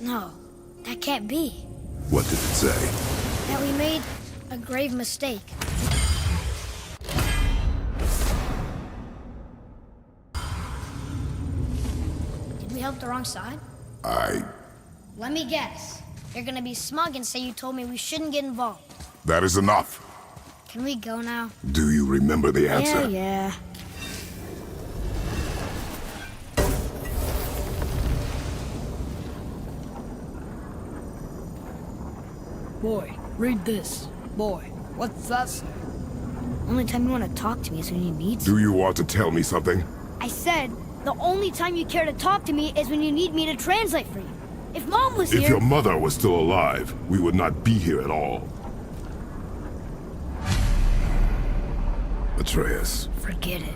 No, that can't be. What did it say? That we made a grave mistake. Did we help the wrong side? Let me guess. You're gonna be smug and say you told me we shouldn't get involved. That is enough. Can we go now? Do you remember the answer? Yeah. Boy, read this. Boy, what's that say? Only time you want to talk to me is when you need Do you want to tell me something? I said, the only time you care to talk to me is when you need me to translate for you. If Mom was here... If your mother was still alive, we would not be here at all. Atreus. Forget it.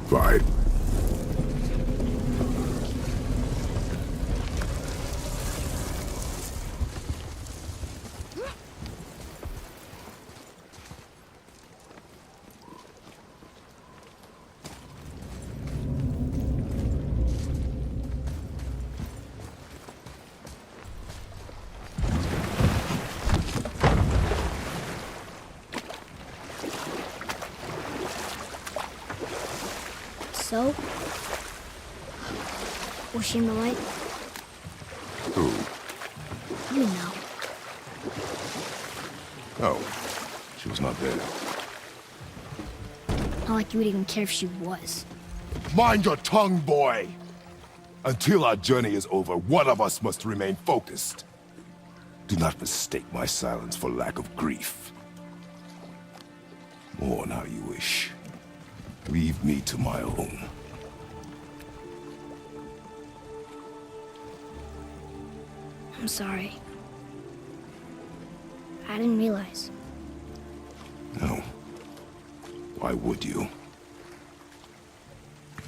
Fine. So? Was she in the light? Who? You know. Oh, she was not there. Not like you would even care if she was. Mind your tongue, boy! Until our journey is over, one of us must remain focused. Do not mistake my silence for lack of grief. Mourn how you wish. Leave me to my own. I'm sorry. I didn't realize. No. Why would you? You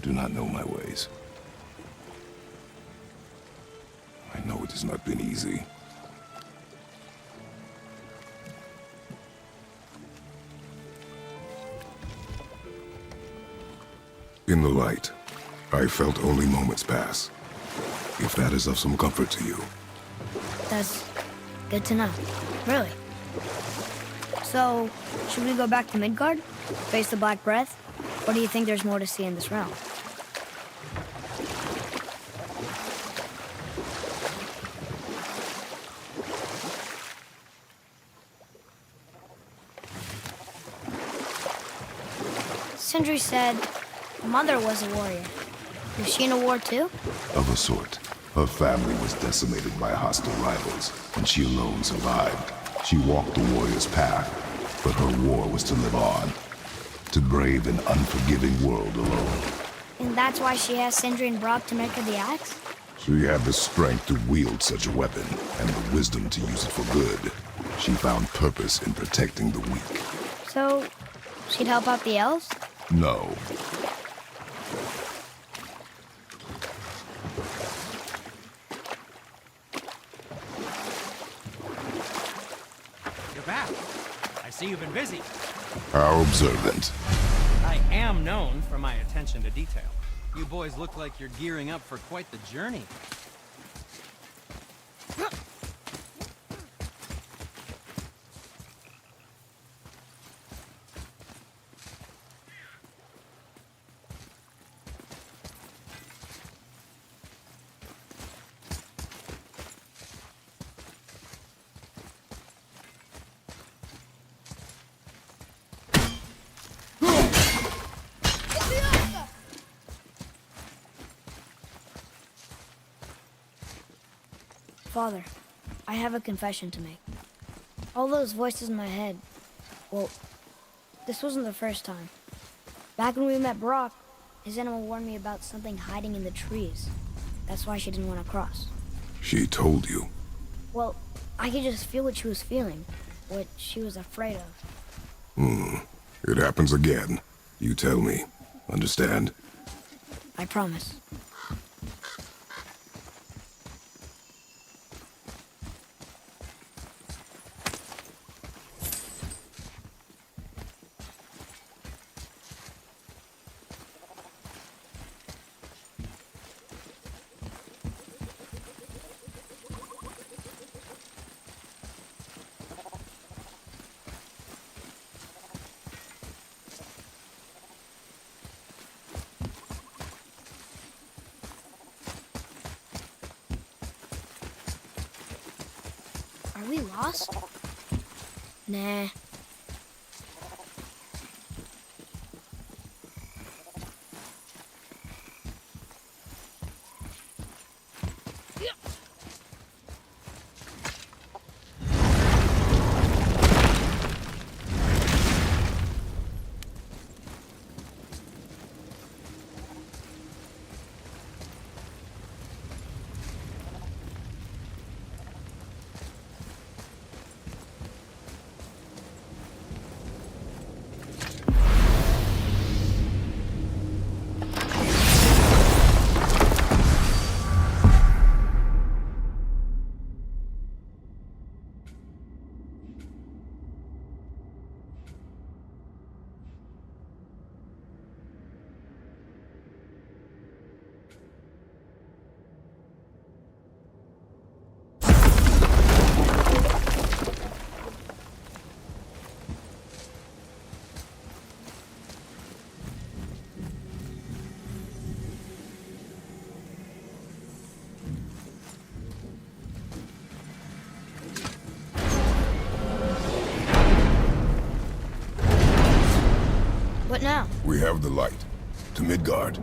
do not know my ways. I know it has not been easy. In the light, I felt only moments pass. If that is of some comfort to you. That's good to know. Really. So, should we go back to Midgard? Face the Black Breath? Or do you think there's more to see in this realm? Sindri said Mother was a warrior. Was she in a war too? Of a sort. Her family was decimated by hostile rivals, and she alone survived. She walked the warrior's path, but her war was to live on. To brave an unforgiving world alone. And that's why she asked Sindri and Brock to make her the axe? She had the strength to wield such a weapon, and the wisdom to use it for good. She found purpose in protecting the weak. So, she'd help out the elves? No. You're back. I see you've been busy. How observant. I am known for my attention to detail. You boys look like you're gearing up for quite the journey. Father, I have a confession to make. All those voices in my head, well, this wasn't the first time. Back when we met Brock, his animal warned me about something hiding in the trees. That's why she didn't want to cross. She told you. Well, I could just feel what she was feeling, what she was afraid of. It happens again. You tell me. Understand? I promise. Are we lost? Nah. What now? We have the light. To Midgard.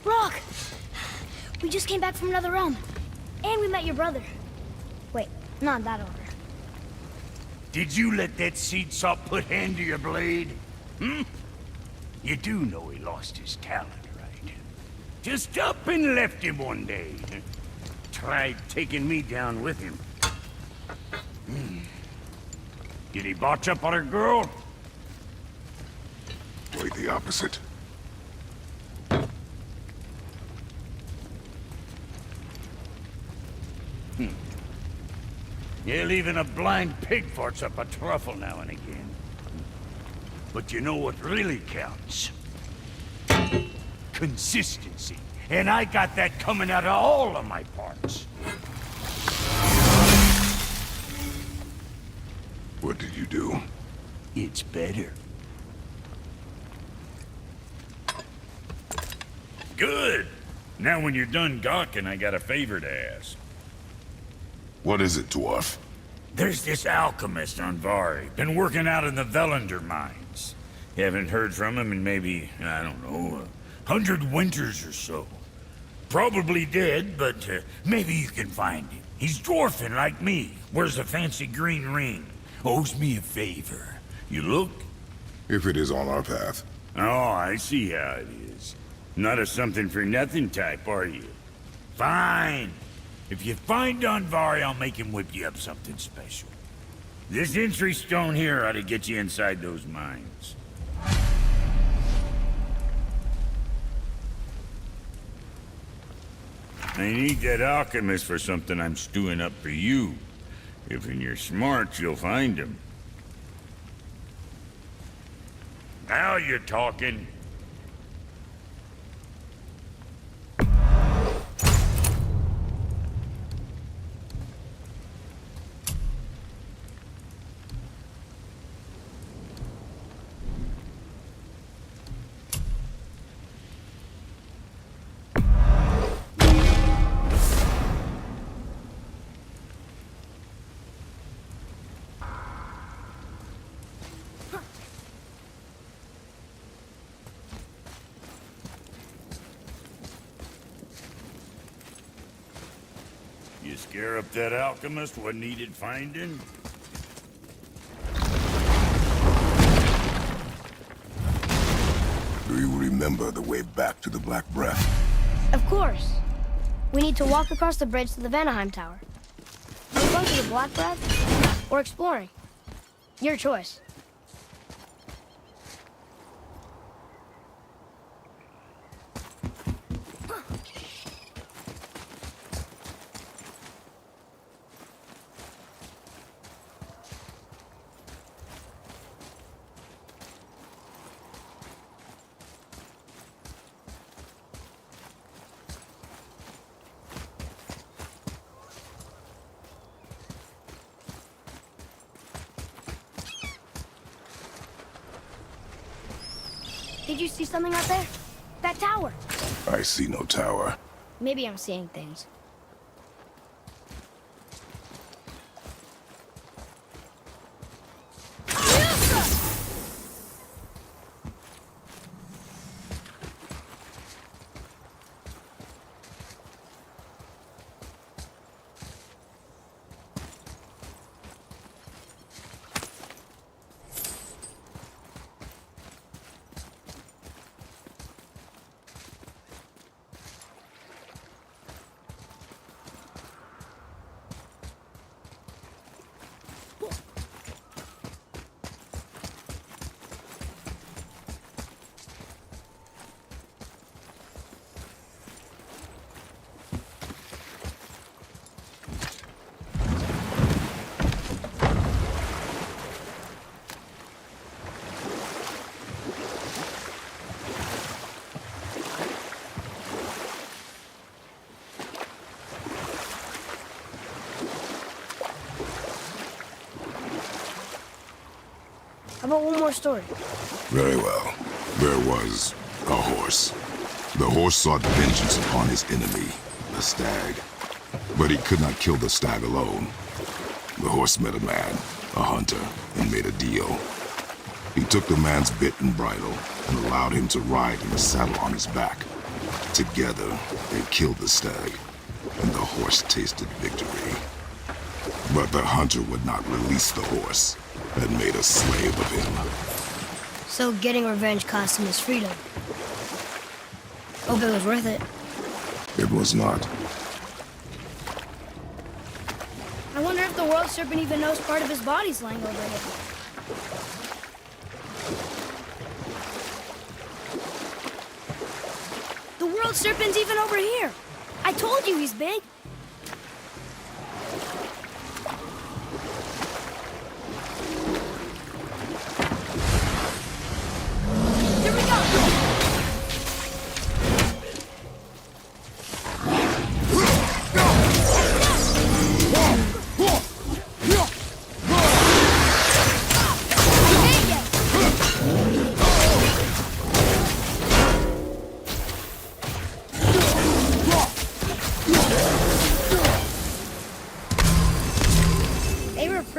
Brock! We just came back from another realm. And we met your brother. Wait, not in that order. Did you let that seed sop put hand to your blade? Hmm? You do know he lost his talent, right? Just up and left him one day. Tried taking me down with him. Did he botch up on a girl? Quite the opposite. Yeah, even a blind pig farts up a truffle now and again. But you know what really counts? Consistency. And I got that coming out of all of my parts. What did you do? It's better. Good! Now when you're done gawking, I got a favor to ask. What is it, dwarf? There's this alchemist on Vari, been working out in the Velander mines. Haven't heard from him in maybe, I don't know, 100 winters or so. Probably dead, but maybe you can find him. He's dwarfing like me, wears a fancy green ring, owes me a favor. You look? If it is on our path. Oh, I see how it is. Not a something-for-nothing type, are you? Fine. If you find Donvari, I'll make him whip you up something special. This entry stone here ought to get you inside those mines. I need that alchemist for something I'm stewing up for you. If you're smart, you'll find him. Now you're talking. You scare up that alchemist what needed finding? Do you remember the way back to the Black Breath? Of course. We need to walk across the bridge to the Vanaheim Tower. Are we going to the Black Breath or exploring? Your choice. Did you see something out there? That tower. I see no tower. Maybe I'm seeing things. How about one more story? Very well. There was a horse. The horse sought vengeance upon his enemy, the stag. But he could not kill the stag alone. The horse met a man, a hunter, and made a deal. He took the man's bit and bridle and allowed him to ride in a saddle on his back. Together, they killed the stag, and the horse tasted victory. But the hunter would not release the horse and made a slave of him. So getting revenge cost him his freedom. Hope it was worth it. It was not. I wonder if the world serpent even knows part of his body's lying over here. The world serpent's even over here. I told you he's big. Here we go.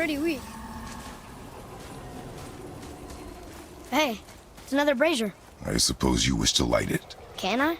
pretty weak. Hey, it's another brazier. I suppose you wish to light it. Can I?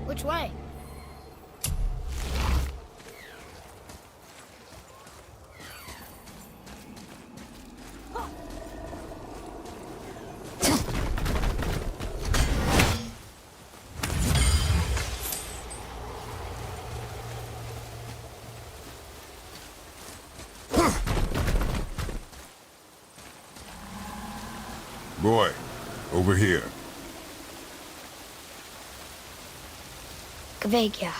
Which way? Boy, over here. Kveikja.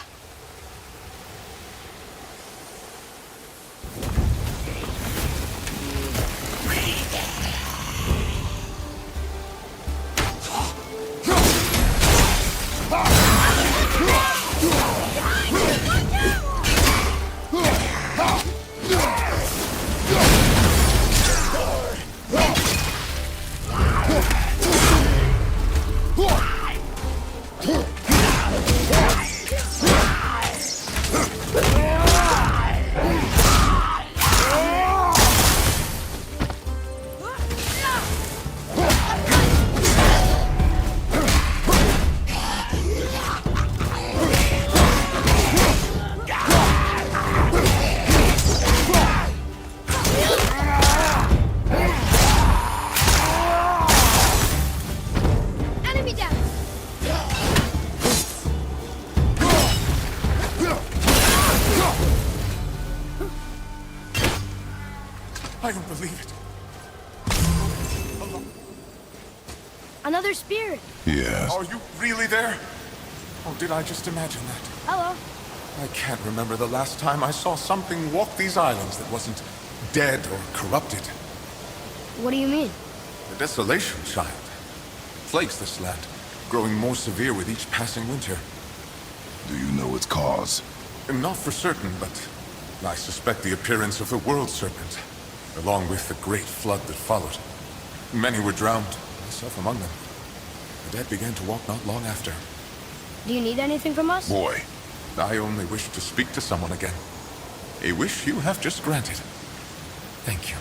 Enemy down! I don't believe it. Another spirit. Yes. Are you really there? Or did I just imagine that? Hello. I can't remember the last time I saw something walk these islands that wasn't dead or corrupted. What do you mean? The desolation, child, plagues this land, growing more severe with each passing winter. Do you know its cause? Not for certain, but I suspect the appearance of the world serpent, along with the great flood that followed. Many were drowned, myself among them. The dead began to walk not long after. Do you need anything from us? Boy, I only wish to speak to someone again. A wish you have just granted. Thank you.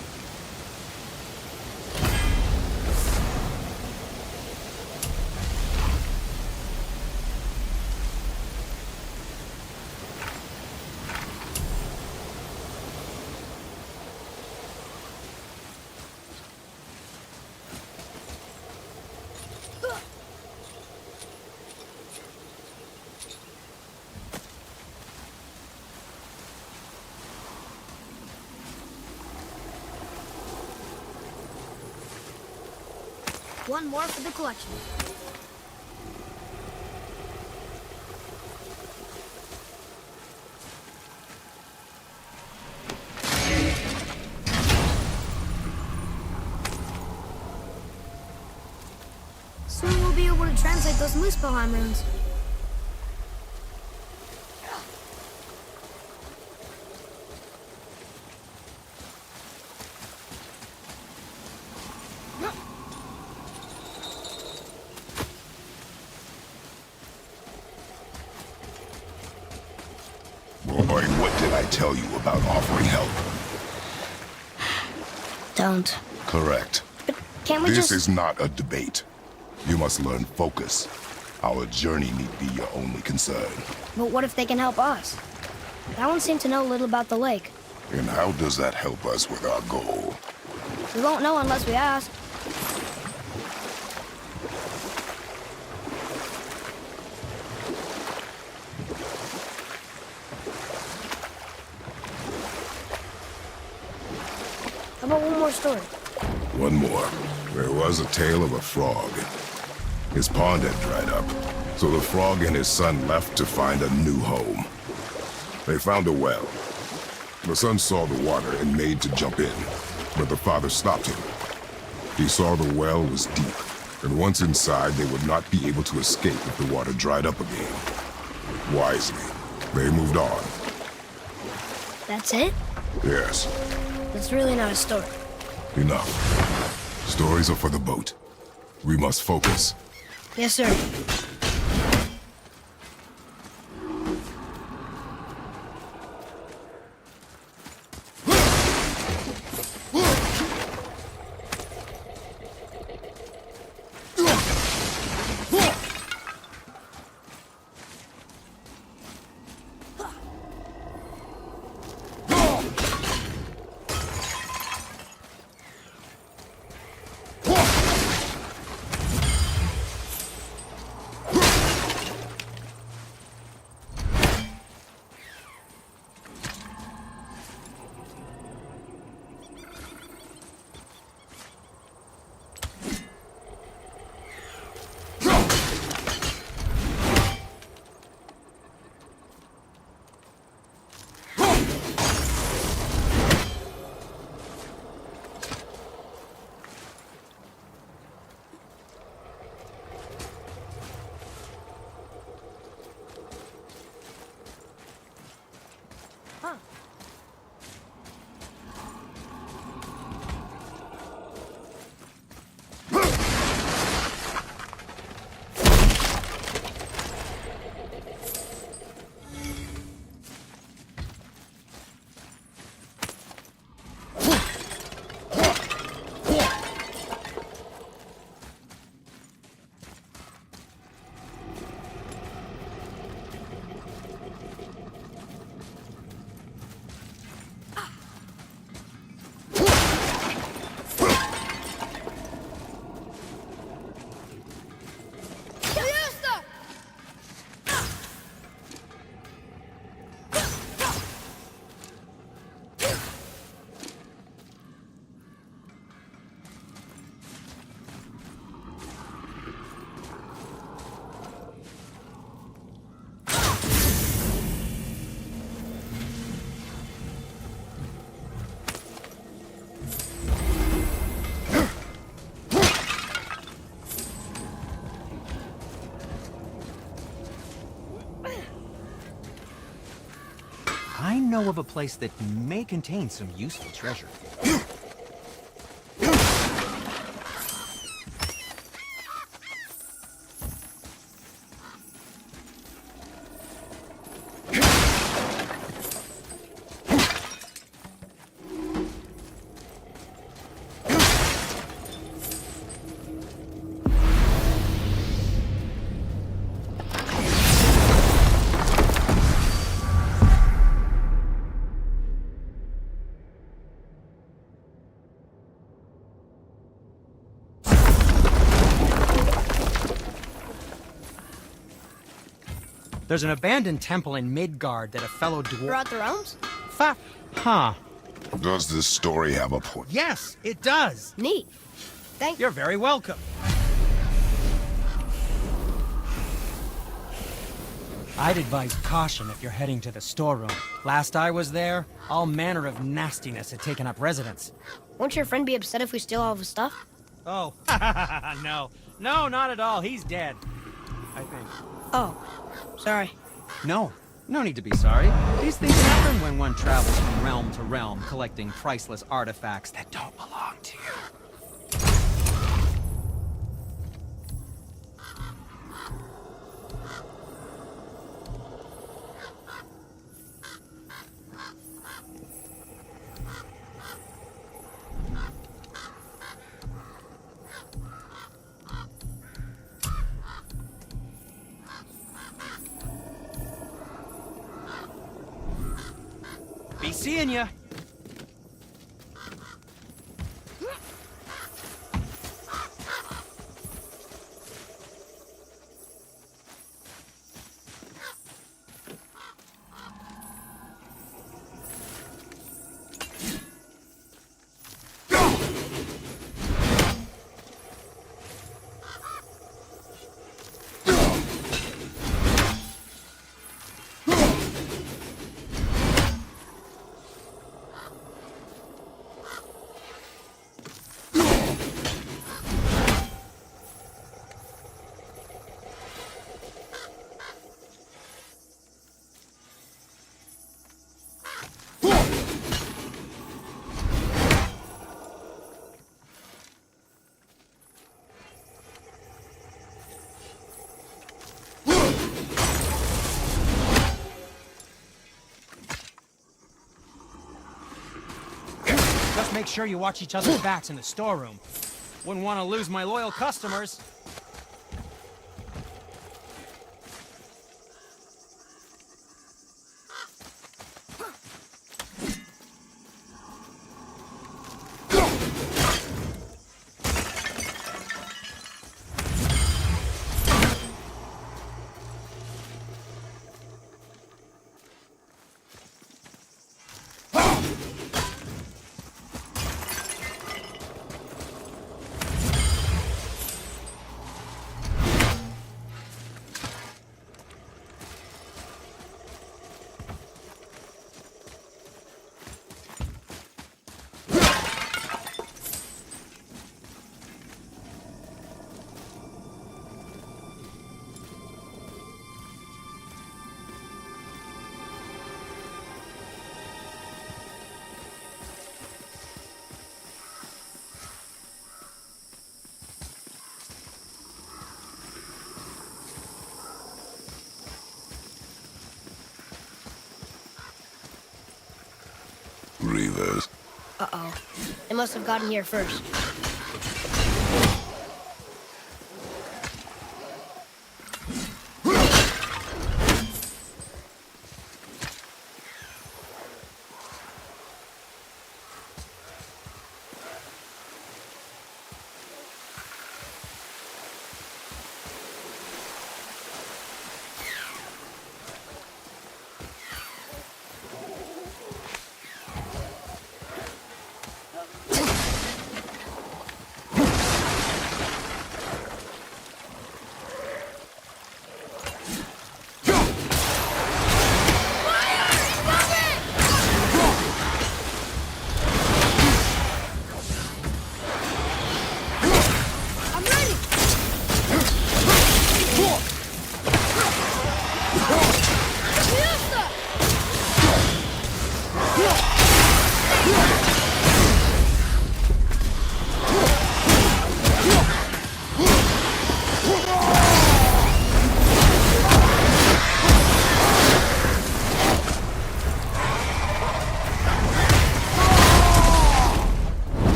One more for the collection. Soon we'll be able to translate those Muspelheim runes. Boy, what did I tell you about offering help? Don't. Correct. But can't we This just... is not a debate. You must learn focus. Our journey need be your only concern. But what if they can help us? That one seemed to know a little about the lake. And how does that help us with our goal? We won't know unless we ask. How about one more story? One more. There was a tale of a frog. His pond had dried up, so the frog and his son left to find a new home. They found a well. The son saw the water and made to jump in, but the father stopped him. He saw the well was deep, and once inside they would not be able to escape if the water dried up again. Wisely, they moved on. That's it? Yes, That's really not a story. enough. Stories are for the boat. We must focus. Yes, sir. I know of a place that may contain some useful treasure. There's an abandoned temple in Midgard that a fellow dwarf... Throughout the realms? Huh. Does this story have a point? Yes, it does. Neat. Thank you. You're very welcome. I'd advise caution if you're heading to the storeroom. Last I was there, all manner of nastiness had taken up residence. Won't your friend be upset if we steal all of his stuff? Oh, no. No, not at all. He's dead, I think. Oh, sorry. No need to be sorry. These things happen when one travels from realm to realm, collecting priceless artifacts that don't belong to you. Be seeing ya. Just make sure you watch each other's backs in the storeroom. Wouldn't want to lose my loyal customers. Reavers. Uh-oh. They must have gotten here first.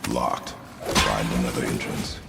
Locked. Find another entrance.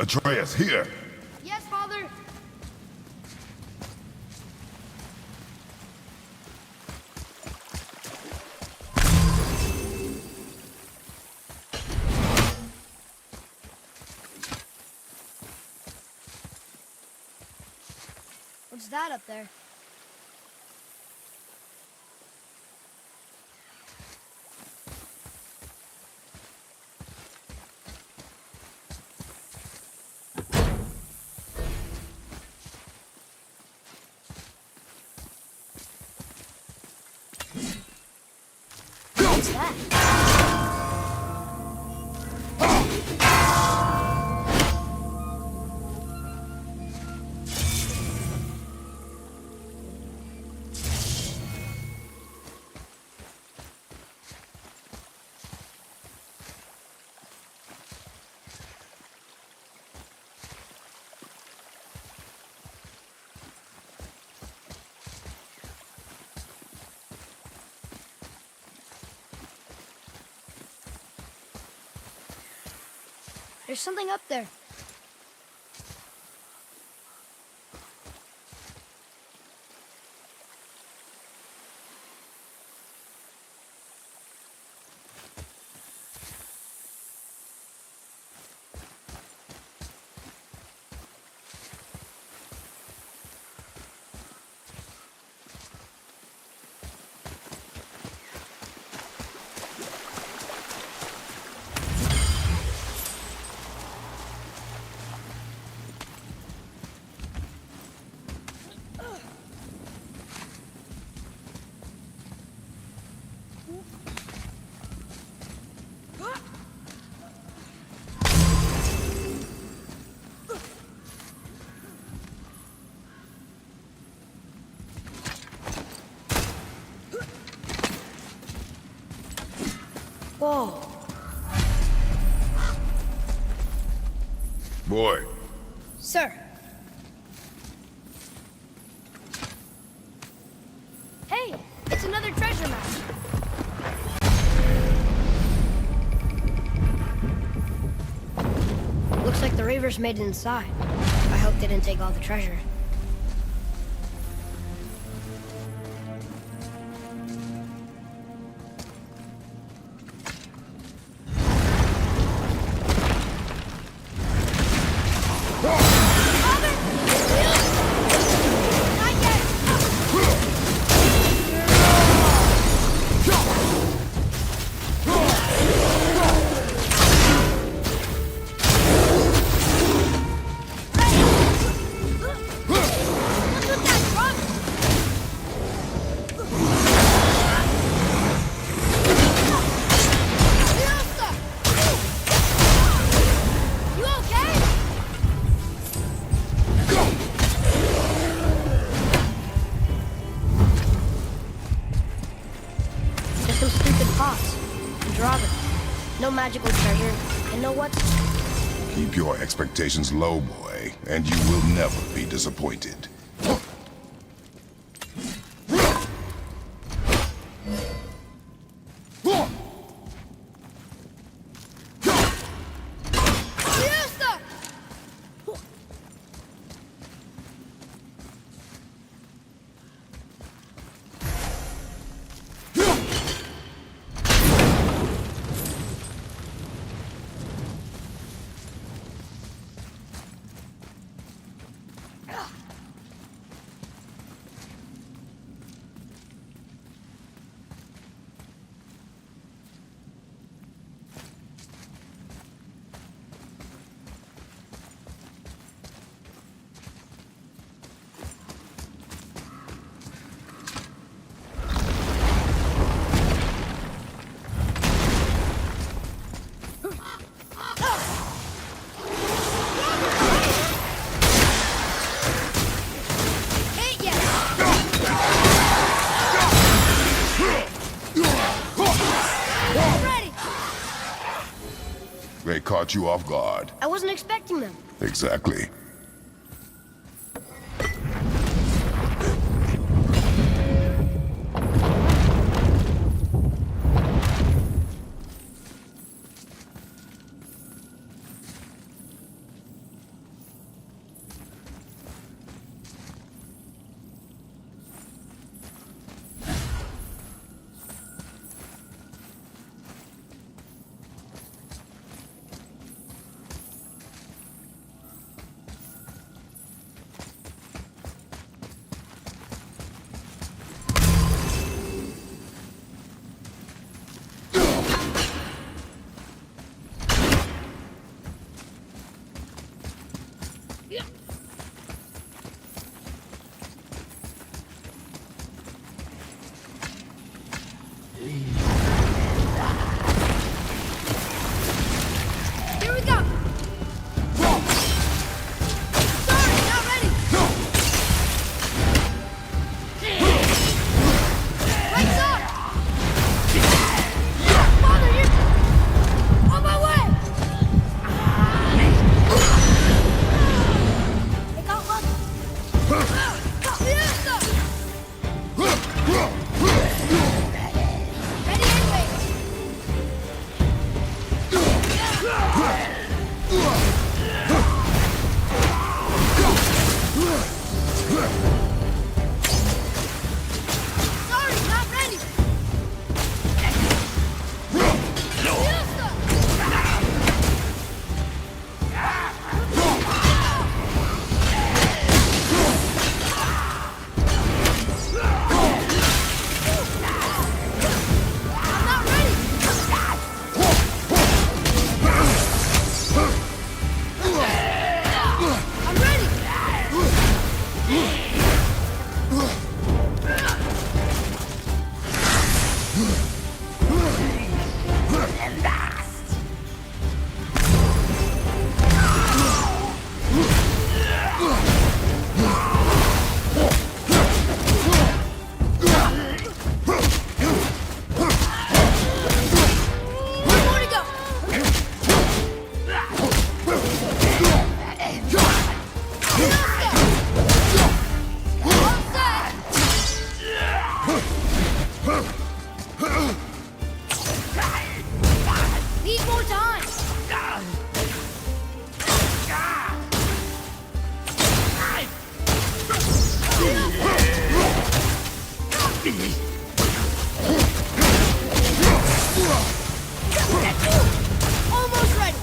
Atreus, here! Yes, Father. What's that up there? that? There's something up there. Whoa. Boy, Sir. Hey, it's another treasure map. Looks like the Reavers made it inside. I hope they didn't take all the treasure. No magical treasure, and no what? keep your expectations low, boy, and you will never be disappointed. They caught you off guard. I wasn't expecting them. Exactly. And last. More to go. All set. Need more time. Almost ready.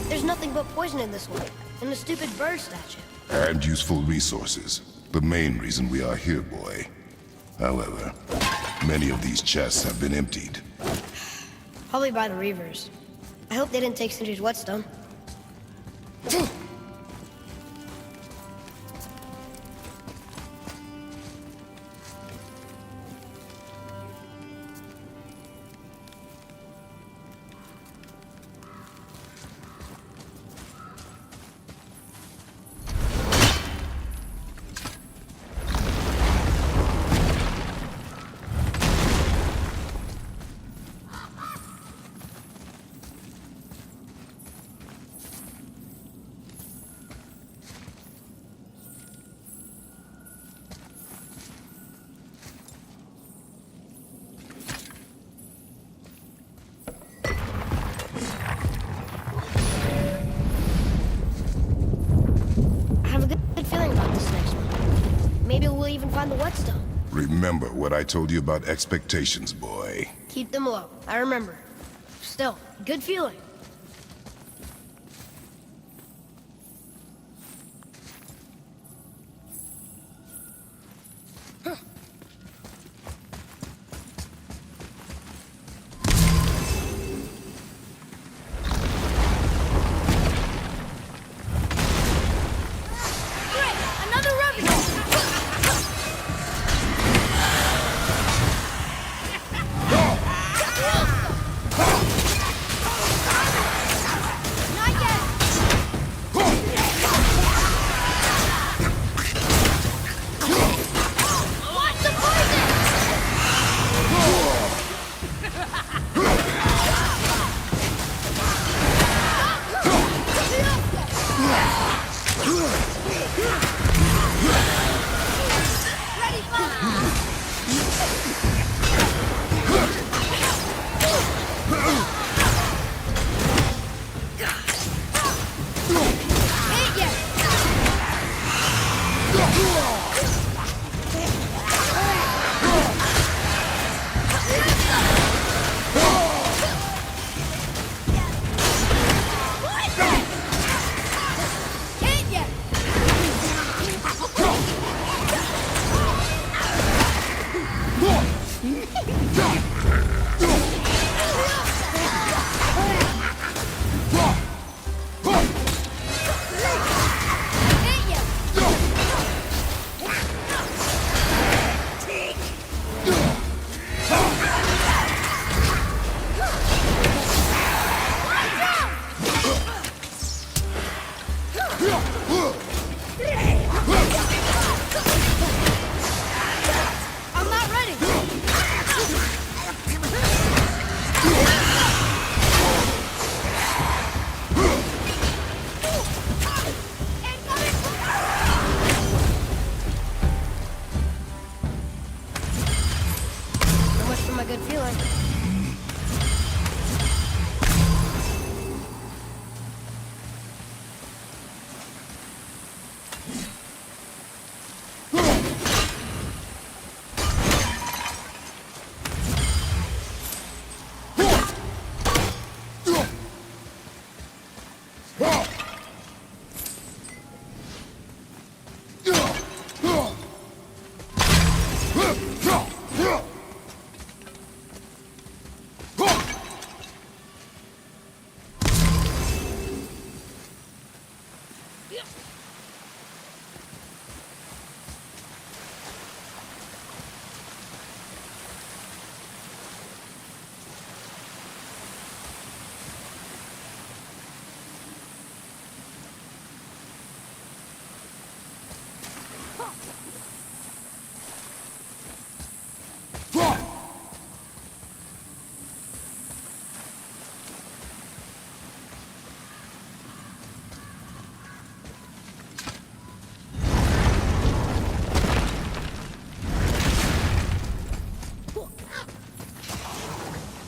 There's nothing but poison in this one, and a stupid bird statue. And useful resources. The main reason we are here, boy. However, many of these chests have been emptied. Probably by the Reavers. I hope they didn't take Sindri's whetstone. Maybe we'll even find the whetstone. Remember what I told you about expectations, boy. Keep them low. I remember. Still, good feeling.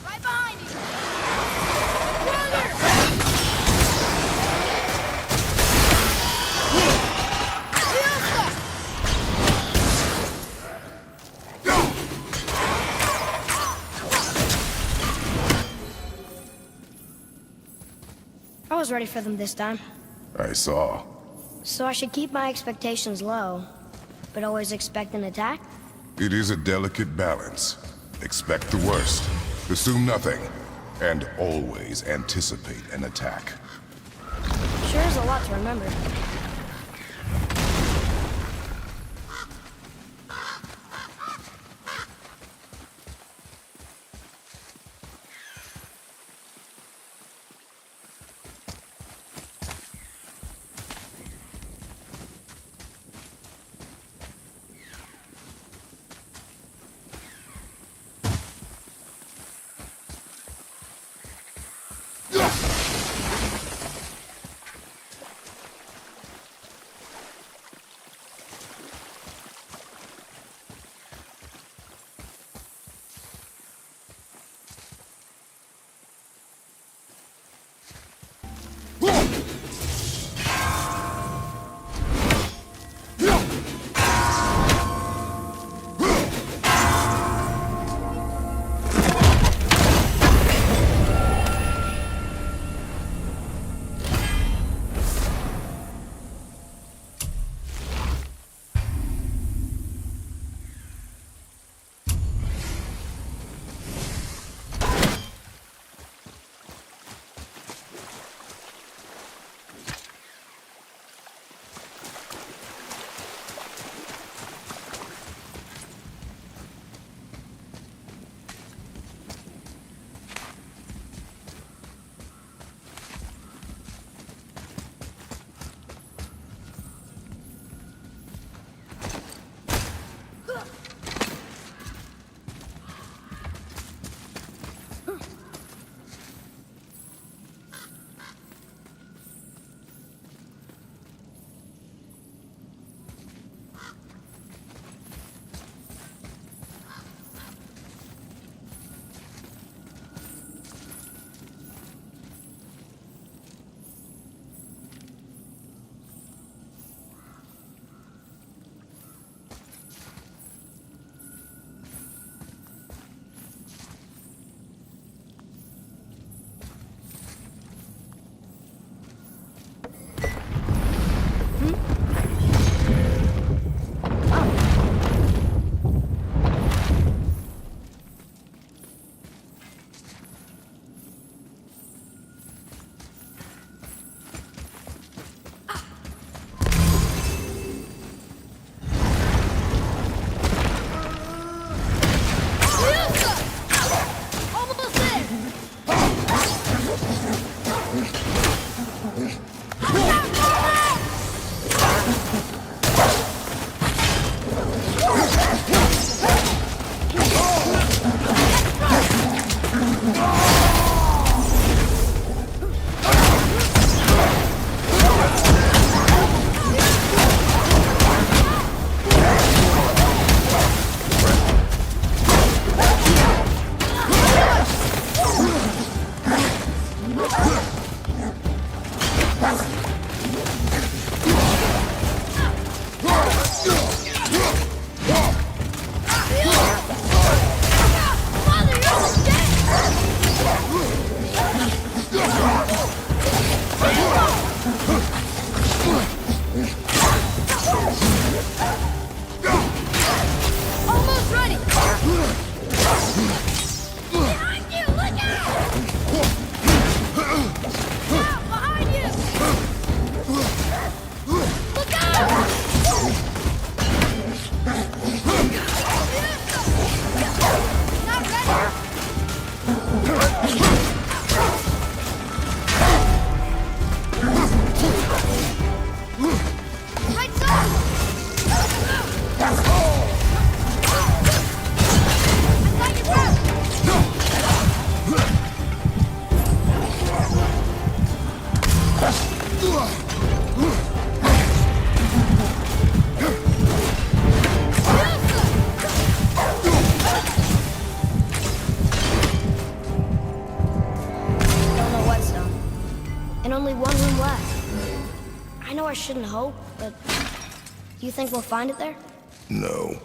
Right behind you! I was ready for them this time. I saw. So I should keep my expectations low, but always expect an attack? It is a delicate balance. Expect the worst, assume nothing, and always anticipate an attack. Sure is a lot to remember. shouldn't hope, but do you think we'll find it there? No.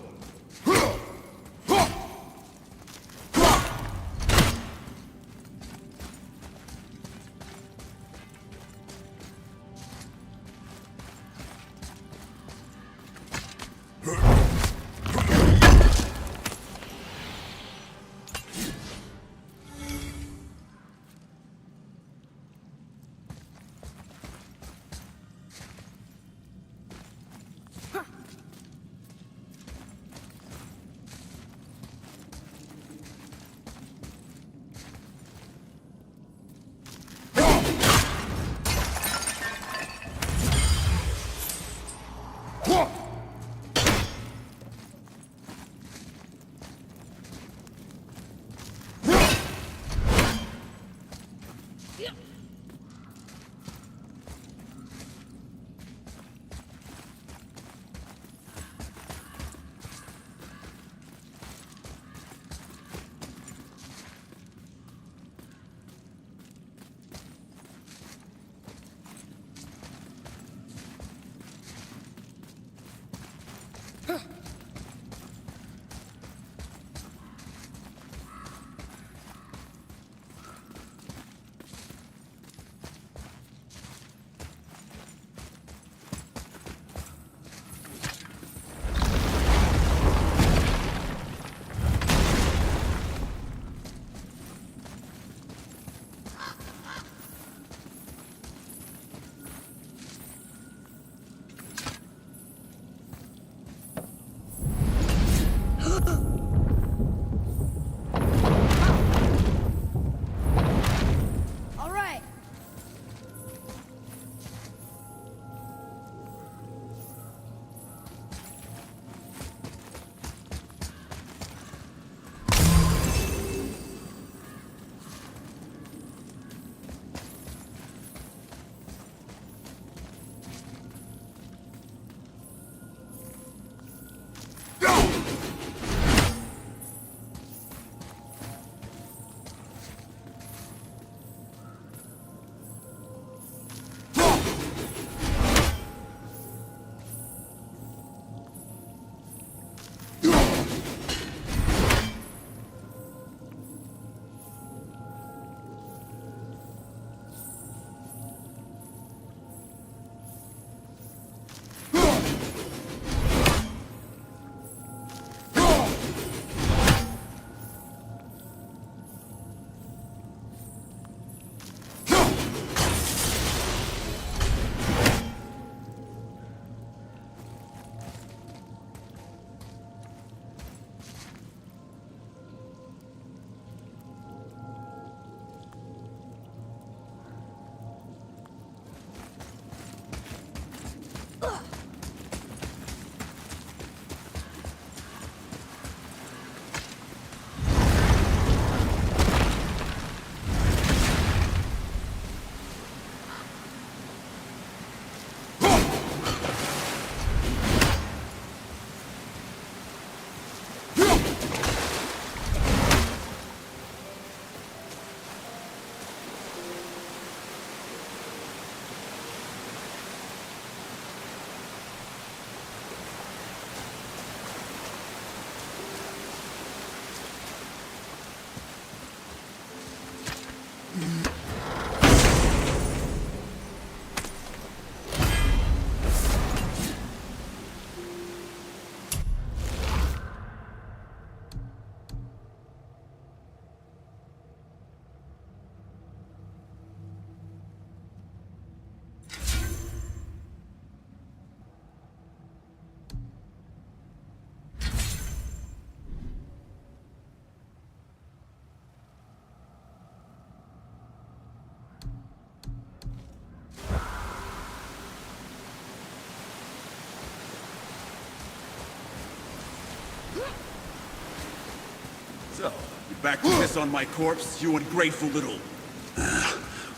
So, you back to piss on my corpse, you ungrateful little...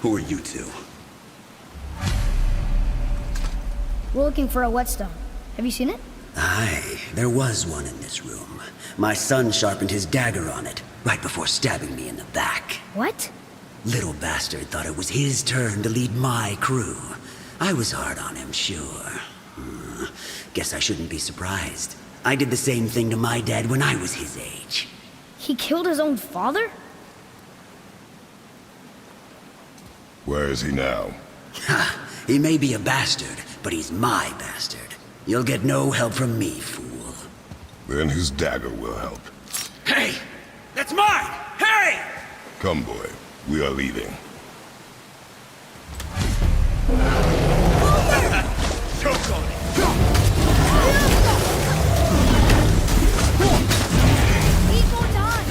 who are you two? We're looking for a whetstone. Have you seen it? Aye, there was one in this room. My son sharpened his dagger on it, right before stabbing me in the back. What? Little bastard thought it was his turn to lead my crew. I was hard on him, sure. Guess I shouldn't be surprised. I did the same thing to my dad when I was his age. He killed his own father? Where is he now? Ha! He may be a bastard, but he's my bastard. You'll get no help from me, fool. Then his dagger will help. Hey! That's mine! Hey! Come, boy. We are leaving. Choke on it! Equal time!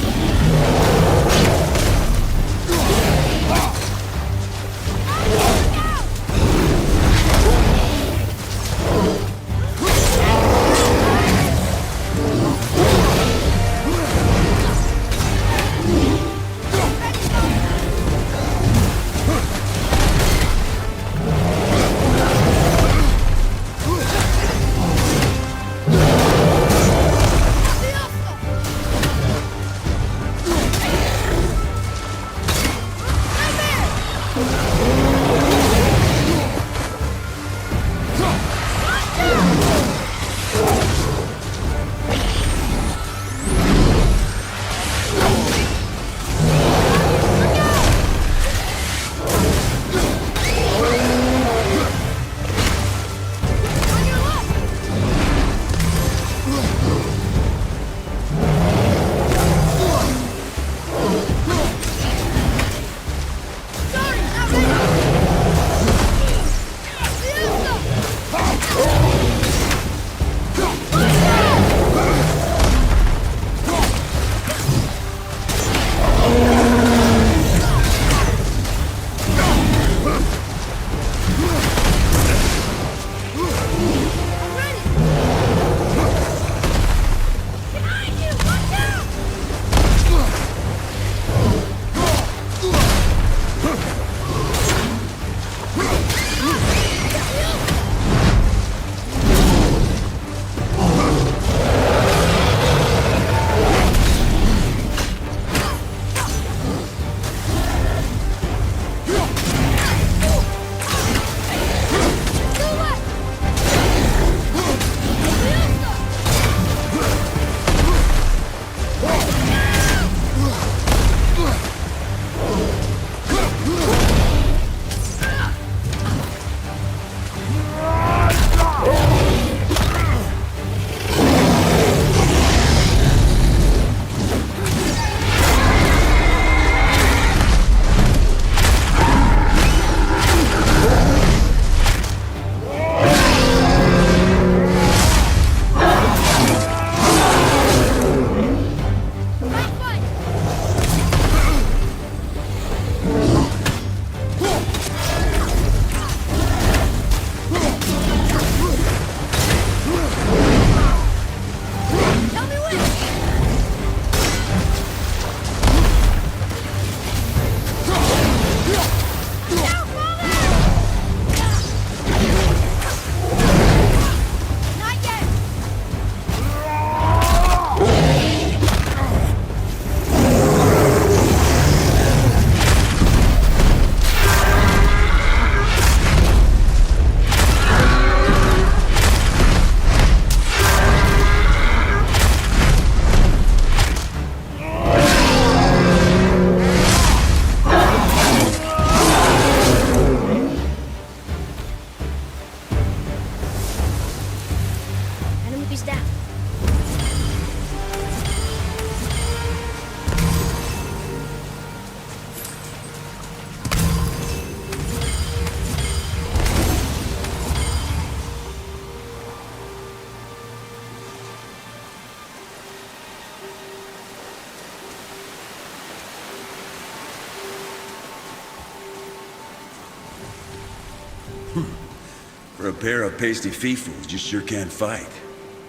For a pair of pasty fiefos, you sure can fight.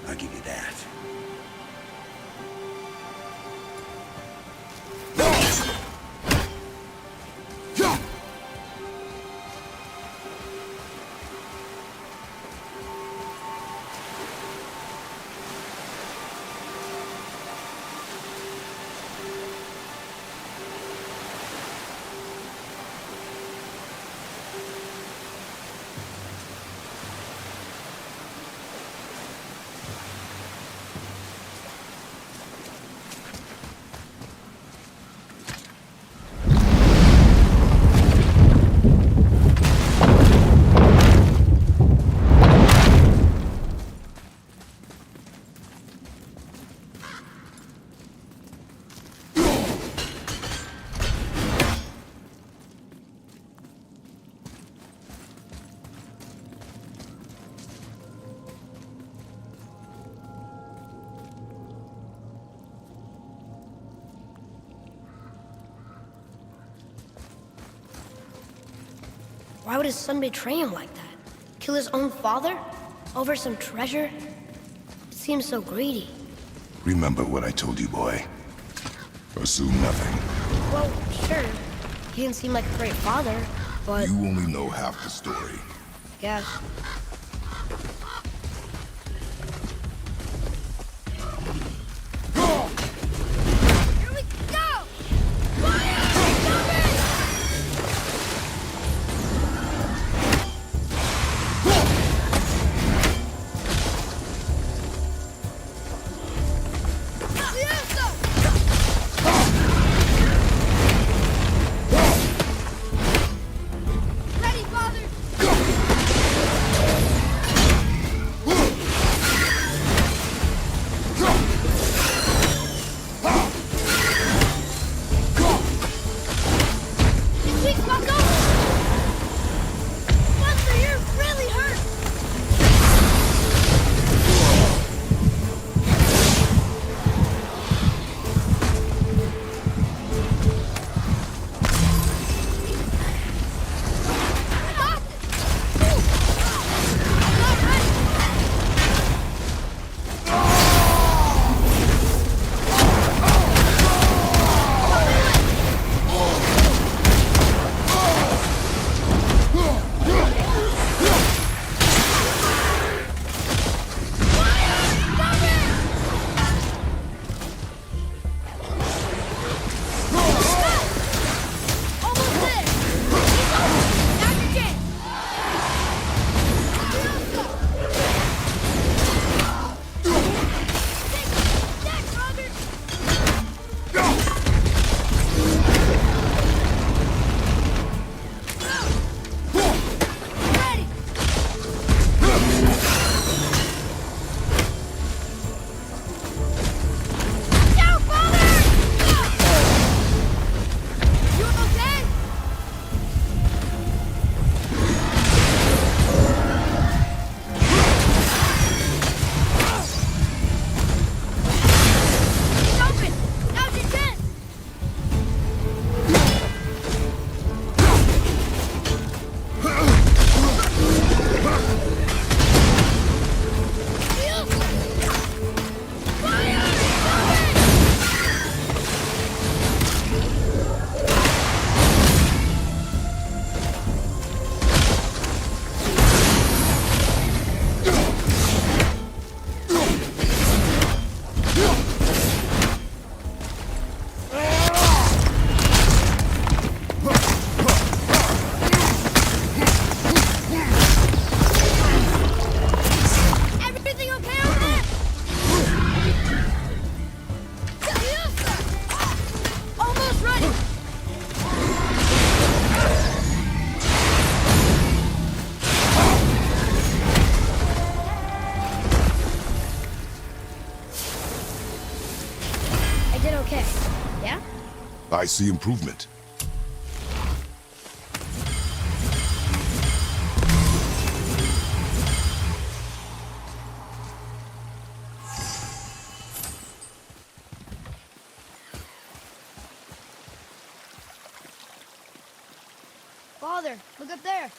I'll give you that. Why would his son betray him like that? Kill his own father? Over some treasure? It seems so greedy. Remember what I told you, boy. Assume nothing. Well, sure. He didn't seem like a great father, but... You only know half the story. Guess. Here we go! Fire! Coming! Ready, father! This week's Bucko! Buster, you're really hurt! Almost there! Keep going! Now's your chance! Take that, brother! Ready! Go, father! You okay? It's open! Now's your chance! Shield! Fire! Coming! Everything okay over there? Almost ready! I did okay. Yeah? I see improvement. Father, look up there.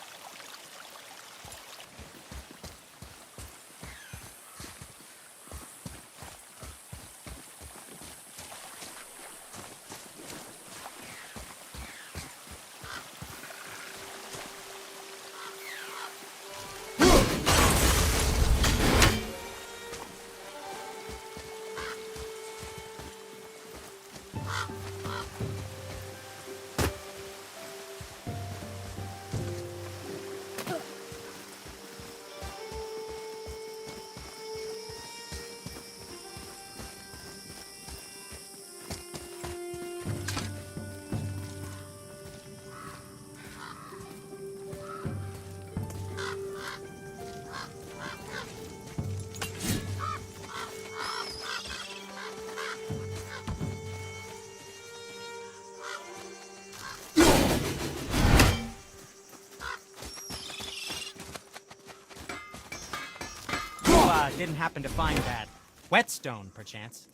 Didn't happen to find that whetstone, perchance?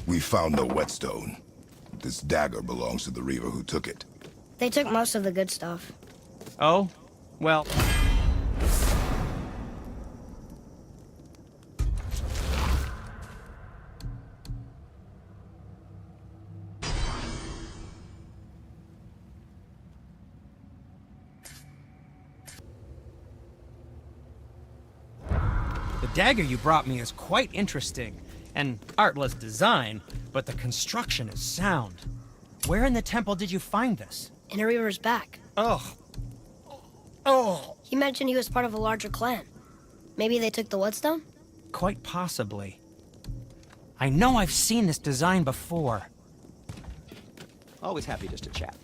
We found no whetstone. This dagger belongs to the reaver who took it. They took most of the good stuff. Oh? Well... The dagger you brought me is quite interesting. An artless design, but the construction is sound. Where in the temple did you find this? In a river's back. Oh. Oh. He mentioned he was part of a larger clan. Maybe they took the Whetstone? Quite possibly. I know I've seen this design before. Always happy just to chat.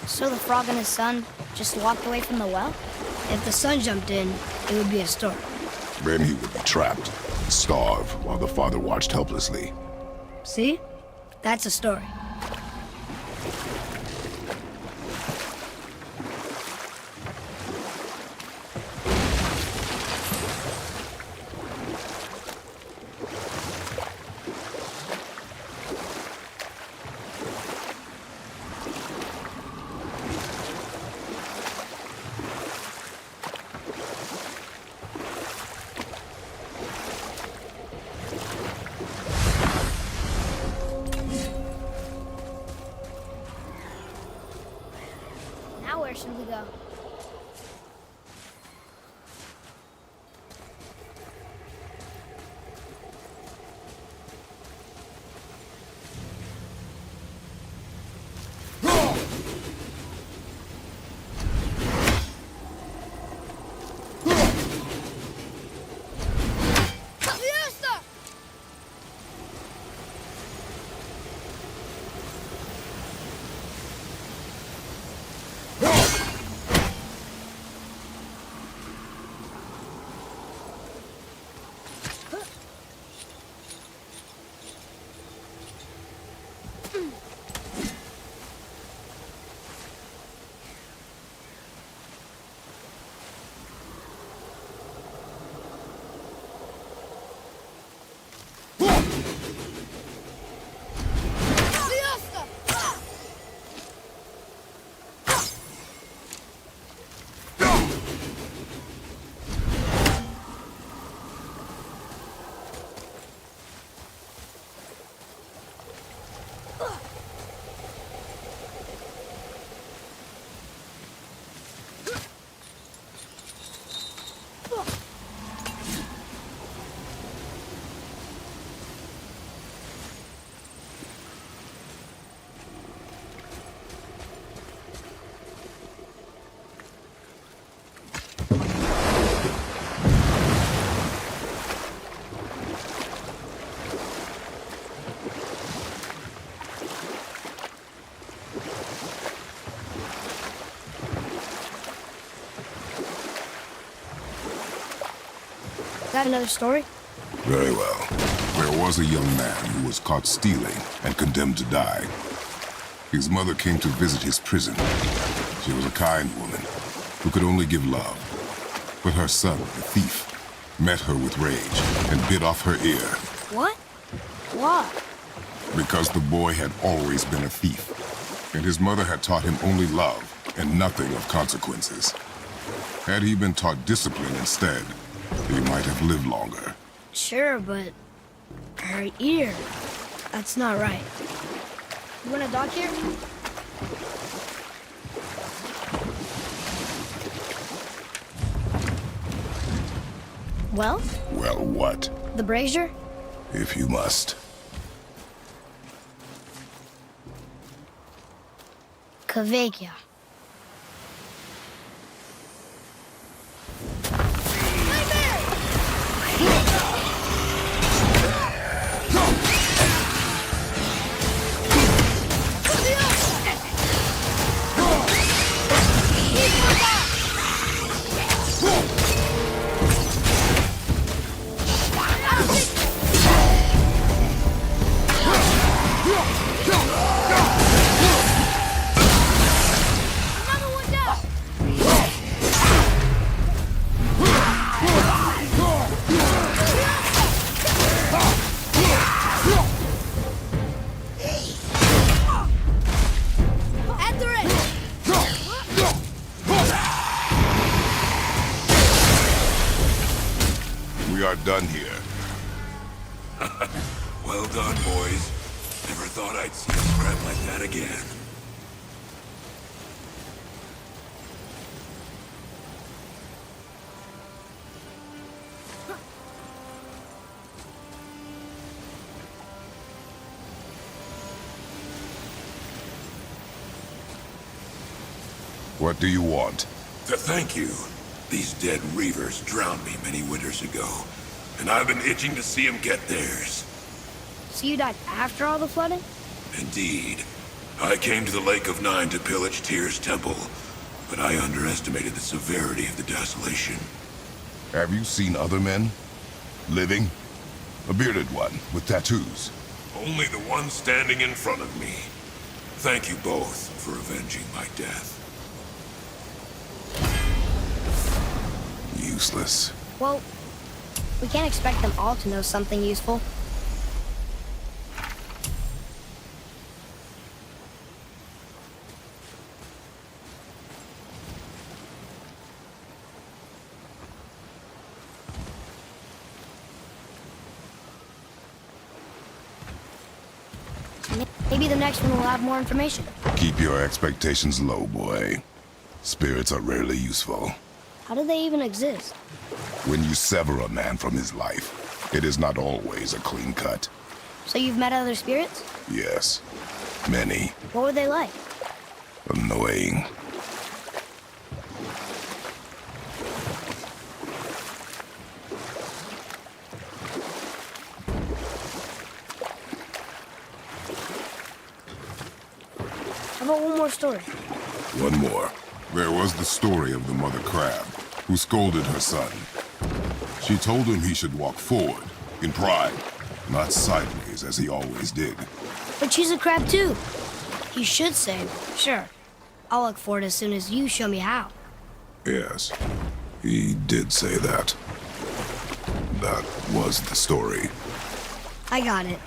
So the frog and his son just walked away from the well? If the son jumped in, it would be a story. Then he would be trapped, starve, while the father watched helplessly. See? That's a story. Now where should we go? Got another story? Very well. There was a young man who was caught stealing and condemned to die. His mother came to visit his prison. She was a kind woman who could only give love. But her son, the thief, met her with rage and bit off her ear. What? Why? Because the boy had always been a thief, and his mother had taught him only love and nothing of consequences. Had he been taught discipline instead, he might have lived longer. Sure, but her ear. That's not right. You want a dock here? Well? Well, what? The brazier? If you must. Kveikja. We are done here. Well done, boys. Never thought I'd see a scrap like that again. What do you want? To thank you. These dead reavers drowned me many winters ago, and I've been itching to see them get theirs. So you died after all the flooding? Indeed. I came to the Lake of Nine to pillage Tyr's temple, but I underestimated the severity of the desolation. Have you seen other men? Living? A bearded one with tattoos. Only the one standing in front of me. Thank you both for avenging my death. Useless. Well, we can't expect them all to know something useful. Maybe the next one will have more information. Keep your expectations low, boy. Spirits are rarely useful. How do they even exist? When you sever a man from his life, it is not always a clean cut. So you've met other spirits? Yes, many. What were they like? Annoying. How about one more story? One more. There was the story of the mother crab, who scolded her son. She told him he should walk forward, in pride, not sideways as he always did. But she's a crab too. He should say, sure, I'll look forward as soon as you show me how. Yes, he did say that. That was the story. I got it.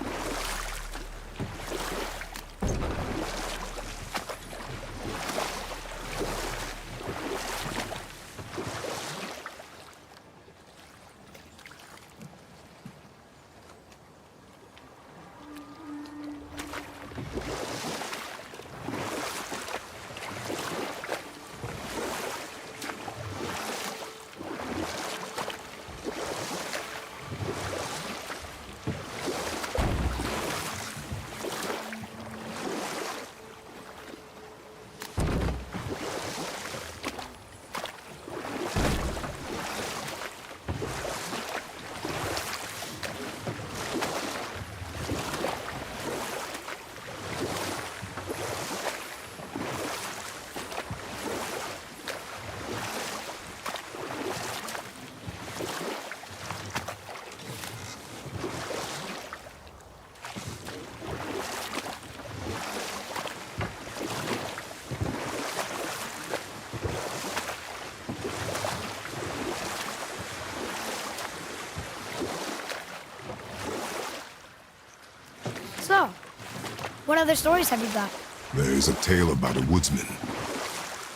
What other stories have you got? There is a tale about a woodsman.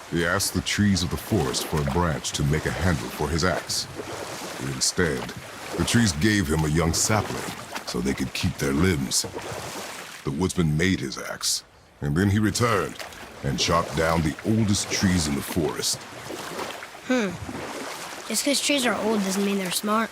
He asked the trees of the forest for a branch to make a handle for his axe. Instead, the trees gave him a young sapling so they could keep their limbs. The woodsman made his axe, and then he returned and chopped down the oldest trees in the forest. Just because trees are old doesn't mean they're smart.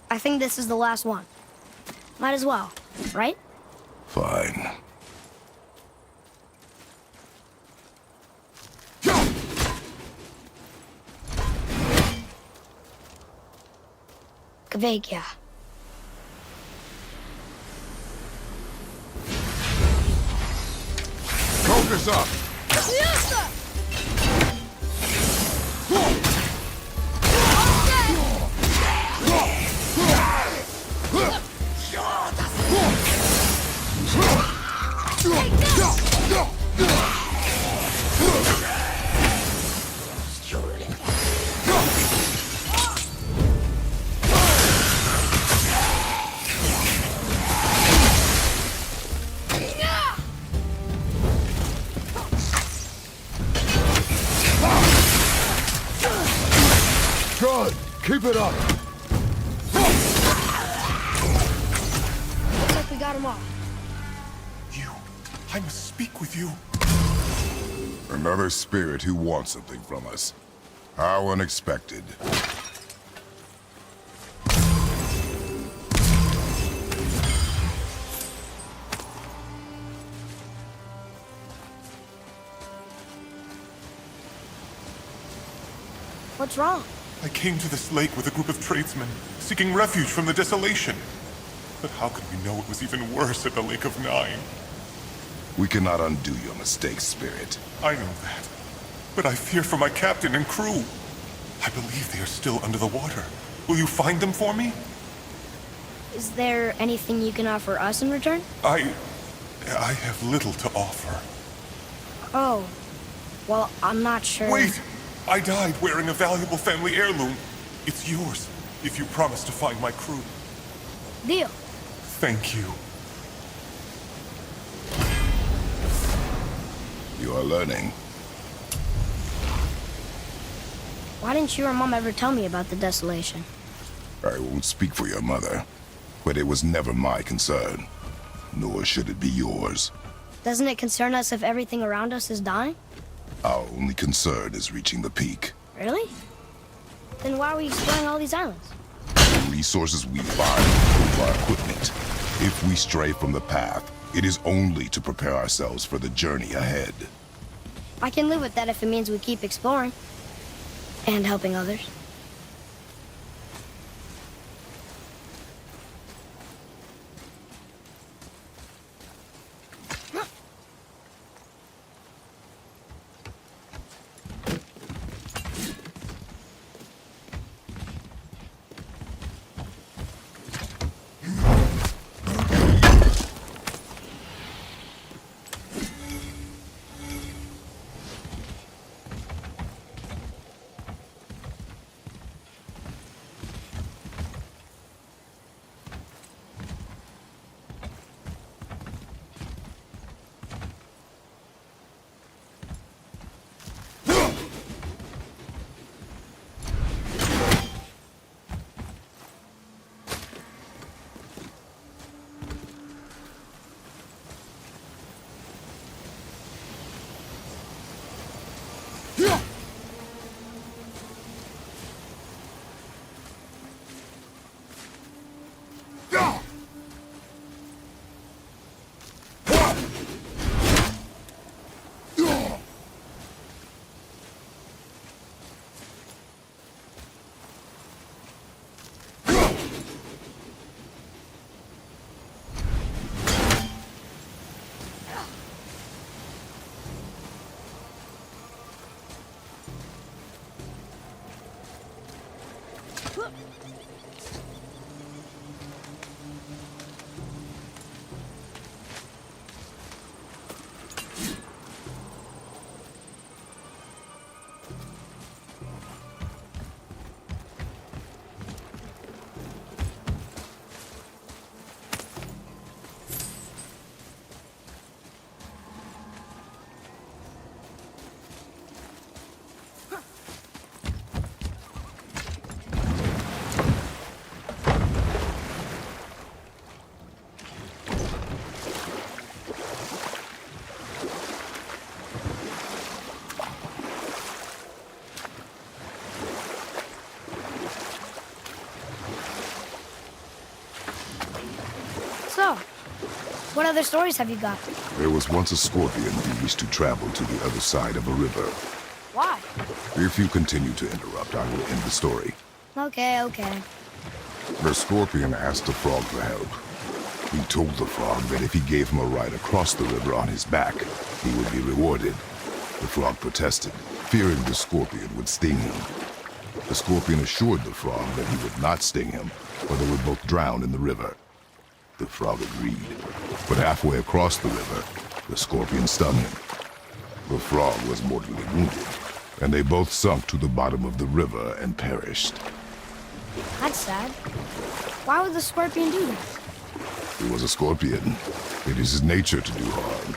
I think this is the last one. Might as well, right? Fine. Kveikja. Focus up! Good! Keep it up! Looks like we got them all. You, I must speak with you. Another spirit who wants something from us. How unexpected. What's wrong? I came to this lake with a group of tradesmen, seeking refuge from the desolation. But how could we know it was even worse at the Lake of Nine? We cannot undo your mistakes, Spirit. I know that. But I fear for my captain and crew. I believe they are still under the water. Will you find them for me? Is there anything you can offer us in return? I have little to offer. Oh, well, I'm not sure. Wait! I died wearing a valuable family heirloom. It's yours, if you promise to find my crew. Deal. Thank you. You are learning. Why didn't you or Mom ever tell me about the desolation? I won't speak for your mother, but it was never my concern. Nor should it be yours. Doesn't it concern us if everything around us is dying? Our only concern is reaching the peak. Really? Then why are we exploring all these islands? The resources we find improve our equipment. If we stray from the path, it is only to prepare ourselves for the journey ahead. I can live with that if it means we keep exploring. And helping others. So, what other stories have you got? There was once a scorpion who wished to travel to the other side of a river. Why? If you continue to interrupt, I will end the story. Okay, okay. The scorpion asked the frog for help. He told the frog that if he gave him a ride across the river on his back, he would be rewarded. The frog protested, fearing the scorpion would sting him. The scorpion assured the frog that he would not sting him, or they would both drown in the river. The frog agreed, but halfway across the river, the scorpion stung him. The frog was mortally wounded, and they both sunk to the bottom of the river and perished. That's sad. Why would the scorpion do that? He was a scorpion. It is his nature to do harm.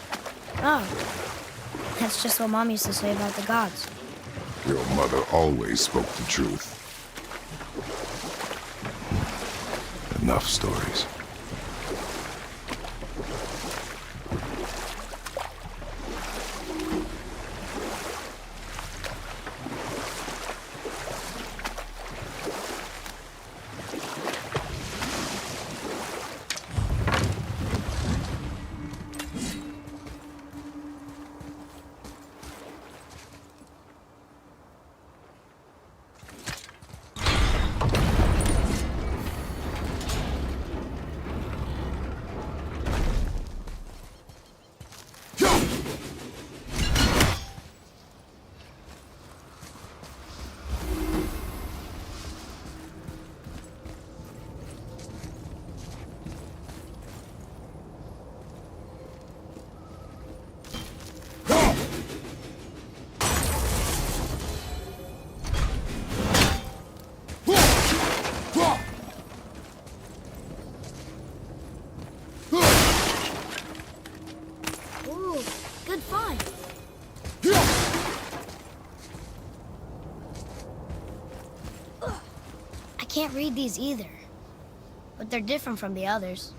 Oh. That's just what Mom used to say about the gods. Your mother always spoke the truth. Enough stories. I can't read these either, but they're different from the others.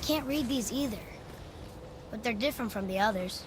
can't read these either, but they're different from the others.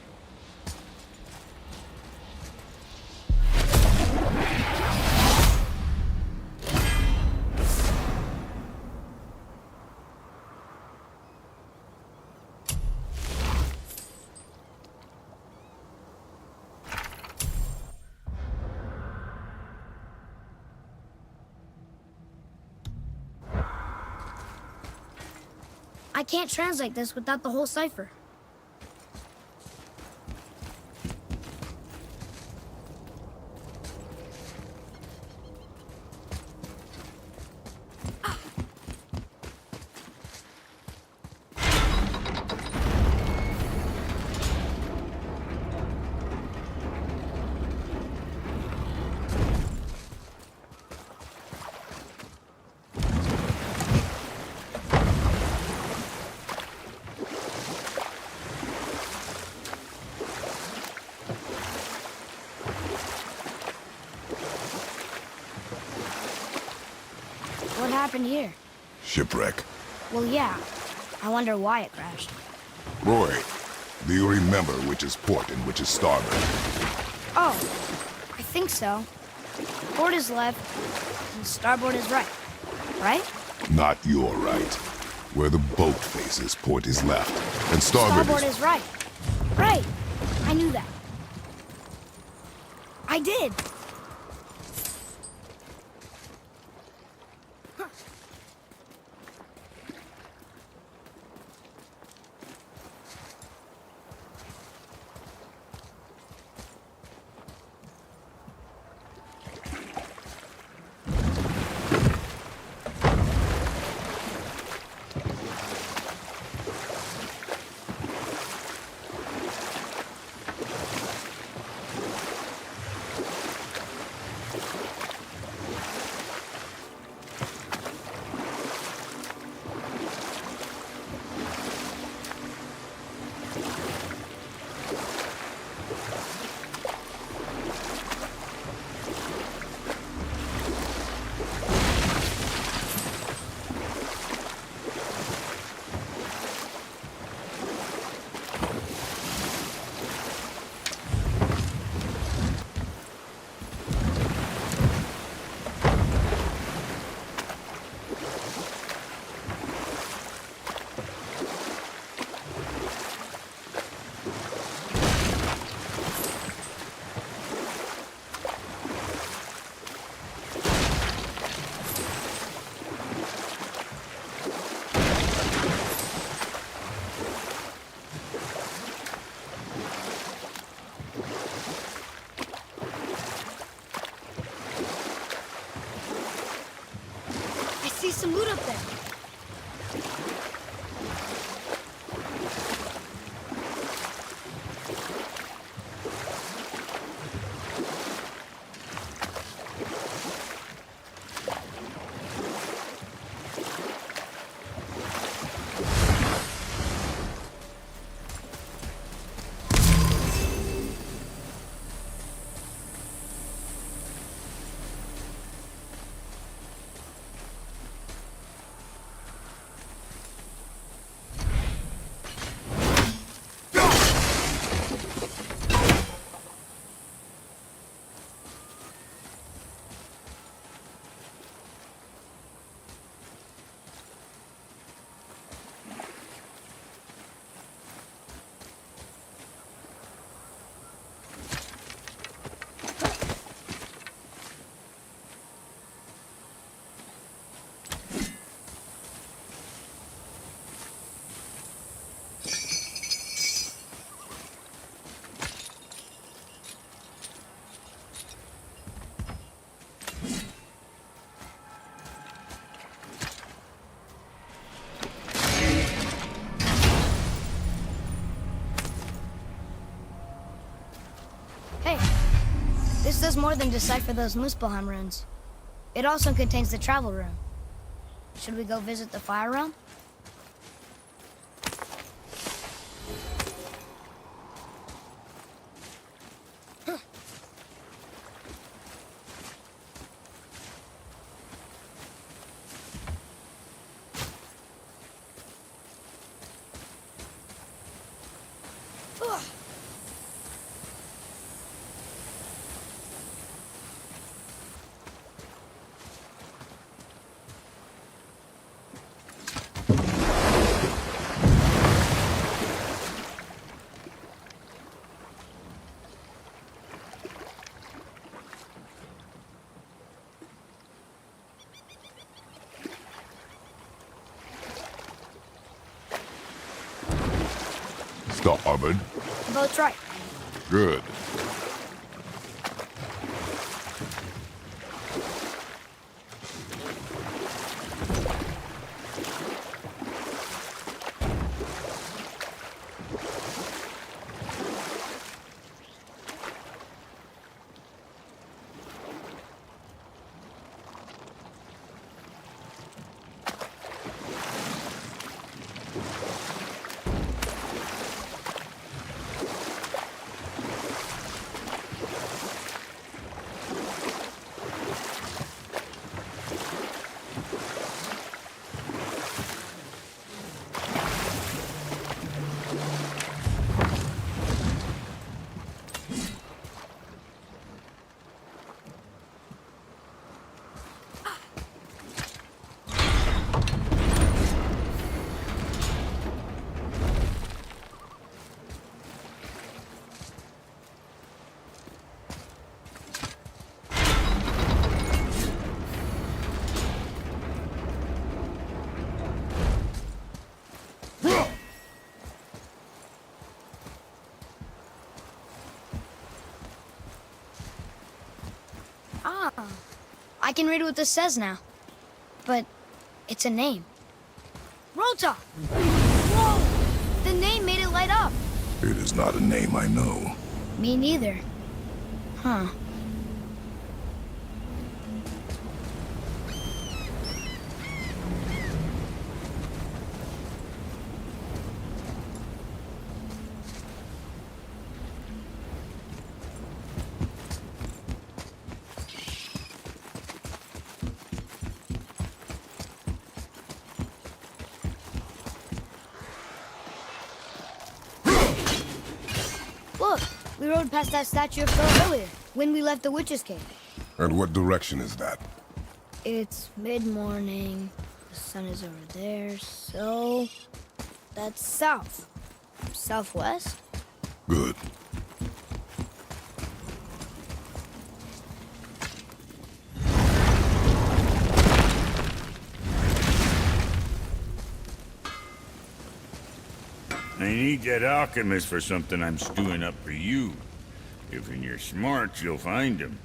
I can't translate this without the whole cipher. What happened here? Shipwreck. Well, yeah. I wonder why it crashed. Roy, do you remember which is port and which is starboard? Oh, I think so. Port is left, and starboard is right. Right? Not your right. Where the boat faces, port is left, and starboard is right. Right. I knew that. I did. Some loot up there. This does more than decipher those Muspelheim runes. It also contains the travel room. Should we go visit the fire realm? Starboard. Boat's right. Good. I can read what this says now. But it's a name. Rota! Whoa! The name made it light up. It is not a name I know. Me neither. Huh. Look, we rode past that statue of Thor earlier, when we left the witch's cave. And what direction is that? It's mid-morning, the sun is over there, so... that's south. Southwest? Good. I need that alchemist for something I'm stewing up for you. If in your smarts, you'll find him.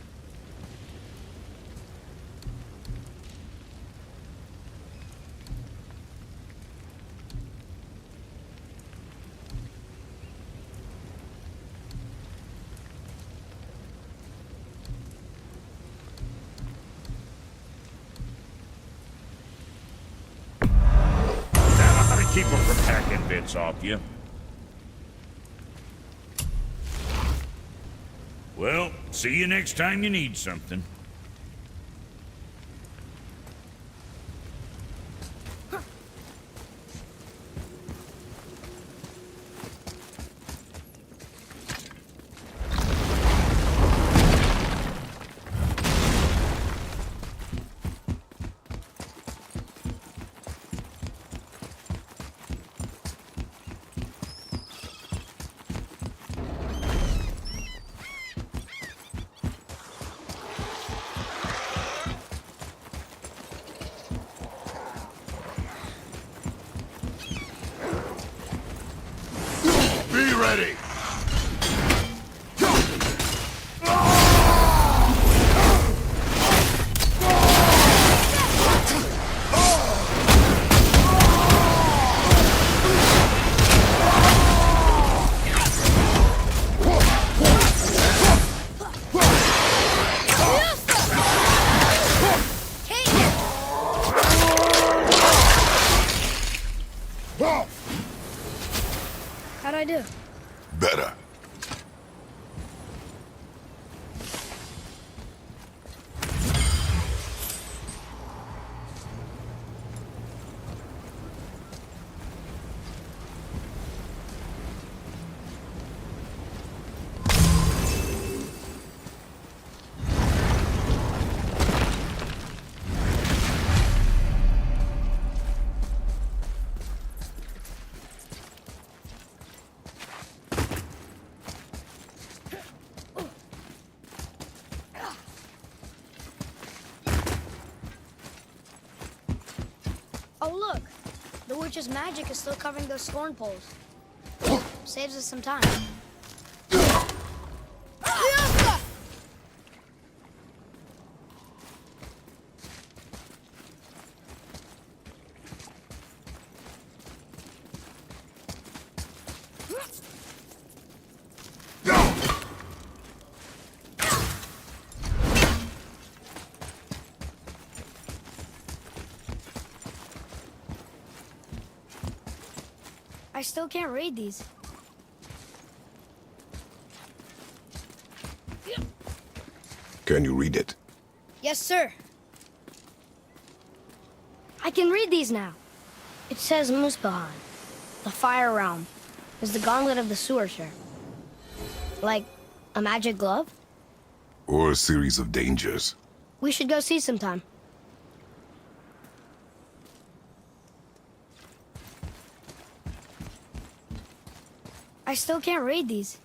That ought to keep him from hacking bits off you. Well, see you next time you need something. Be ready! How'd I do? Better. Oh, look! The witch's magic is still covering those scorn poles. Saves us some time. I still can't read these. Can you read it? Yes, sir. I can read these now. It says Muspelheim, the fire realm, is the gauntlet of the sewer. Like a magic glove? Or a series of dangers? We should go see sometime. I still can't read these.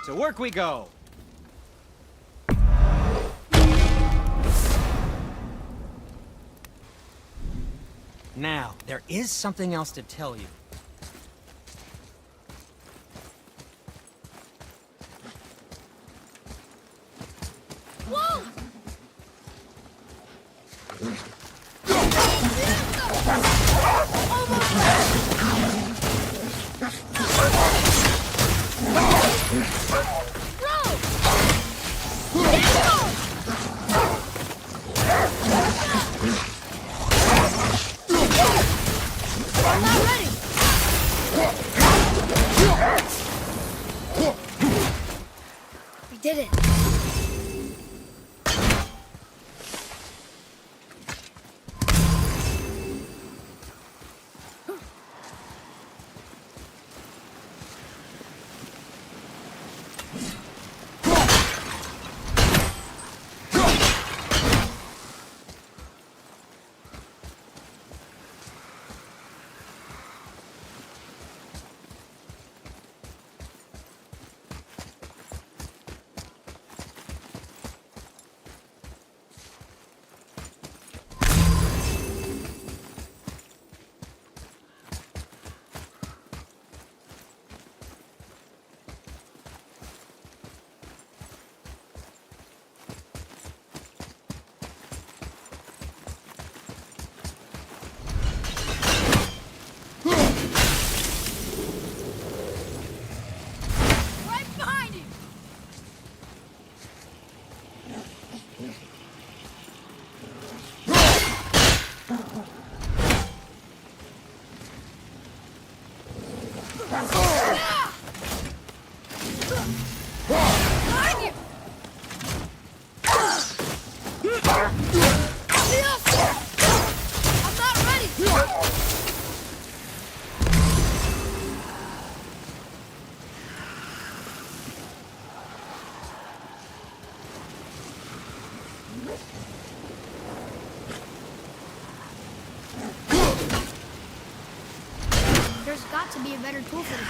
To work we go. Now, there is something else to tell you. Whoa! I'm not ready! We did it! I'm not ready! There's got to be a better tool for this.